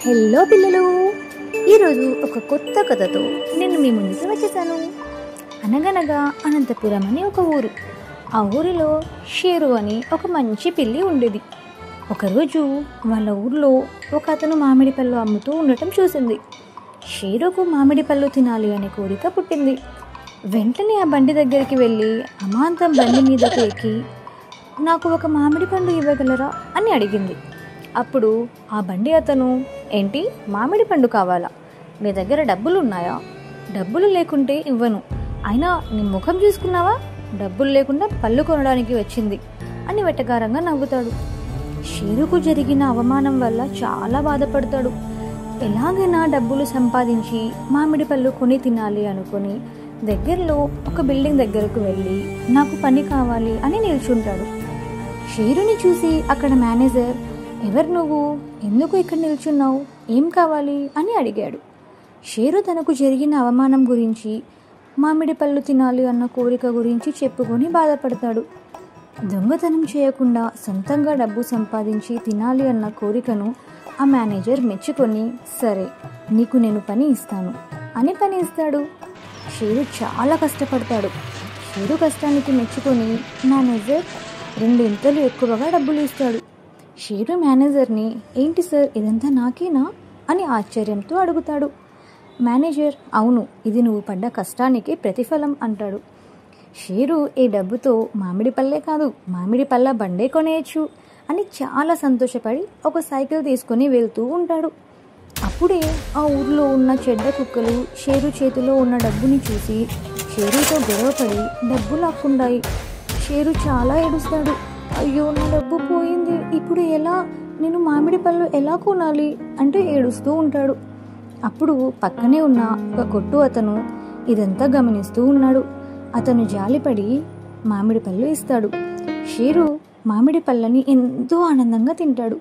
Hello పిల్లలు, ఈరోజు ఒక కొత్త కథతో నేను మీ ముందుకు వచ్చేసాను. అనగనగా అనంతపురం అని ఒక ఊరు. ఆ ఊరిలో షేరు అని ఒక మంచి పిల్లి ఉండేది. ఒకరోజు వాళ్ళ ఊర్లో ఒక అతను మామిడి పళ్ళు అమ్ముతూ ఉండటం చూసింది. షేరుకు మామిడి పళ్ళు తినాలి అనే కోరిక పుట్టింది. వెంటనే ఆ బండి దగ్గరికి వెళ్ళి అమాంతం బండి మీదకు ఎక్కి, నాకు ఒక మామిడి పండు ఇవ్వగలరా అని అడిగింది. అప్పుడు ఆ బండి అతను, ఏంటి మామిడి పండు కావాలా? నీ దగ్గర డబ్బులు ఉన్నాయా? డబ్బులు లేకుంటే ఇవ్వను. అయినా నీ ముఖం చూసుకున్నావా? డబ్బులు లేకుండా పళ్ళు కొనడానికి వచ్చింది అని వెటకారంగా నవ్వుతాడు. షేరుకు జరిగిన అవమానం వల్ల చాలా బాధపడతాడు. ఎలాగైనా డబ్బులు సంపాదించి మామిడి పళ్ళు కొని తినాలి అనుకుని దగ్గరలో ఒక బిల్డింగ్ దగ్గరకు వెళ్ళి, నాకు పని కావాలి అని నిల్చుంటాడు. షేరుని చూసి అక్కడ మేనేజర్, ఎవరు నువ్వు? ఎందుకు ఇక్కడ నిల్చున్నావు? ఏం కావాలి అని అడిగాడు. షేరు తనకు జరిగిన అవమానం గురించి, మామిడి పళ్ళు తినాలి అన్న కోరిక గురించి చెప్పుకొని బాధపడతాడు. దొంగతనం చేయకుండా సొంతంగా డబ్బు సంపాదించి తినాలి అన్న కోరికను ఆ మేనేజర్ మెచ్చుకొని, సరే నీకు నేను పని ఇస్తాను అని పని ఇస్తాడు. షేరు చాలా కష్టపడతాడు. షేరు కష్టానికి మెచ్చుకొని మేనేజర్ 2 ఇంతలు ఎక్కువగా డబ్బులు ఇస్తాడు. షేరు మేనేజర్ని, ఏంటి సార్ ఇదంతా నాకేనా అని ఆశ్చర్యంతో అడుగుతాడు. మేనేజర్, అవును, ఇది నువ్వు పడ్డ కష్టానికి ప్రతిఫలం అంటాడు. షేరు ఈ డబ్బుతో మామిడి పళ్ళే కాదు, మామిడి పళ్ళ బండే కొనేయచ్చు అని చాలా సంతోషపడి ఒక సైకిల్ తీసుకొని వెళ్తూ ఉంటాడు. అప్పుడే ఆ ఊర్లో ఉన్న చెడ్డ కుక్కలు షేరు చేతిలో ఉన్న డబ్బుని చూసి షేరుతో గొడవపడి డబ్బు లాక్కుంటాయి. షేరు చాలా ఏడుస్తాడు. అయ్యో, నా డబ్బు పోయింది, ఇప్పుడు ఎలా? నేను మామిడి పళ్ళు ఎలా కొనాలి అంటే ఏడుస్తూ ఉంటాడు. అప్పుడు పక్కనే ఉన్న ఒక కొట్టు అతను ఇదంతా గమనిస్తూ ఉన్నాడు. అతను జాలిపడి మామిడి పళ్ళు ఇస్తాడు. షేరు మామిడి పళ్ళని ఎంతో ఆనందంగా తింటాడు.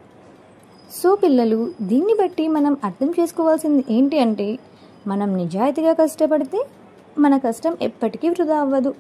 సో పిల్లలు, దీన్ని బట్టి మనం అర్థం చేసుకోవాల్సింది ఏంటి అంటే, మనం నిజాయితీగా కష్టపడితే మన కష్టం ఎప్పటికీ వృధా అవ్వదు.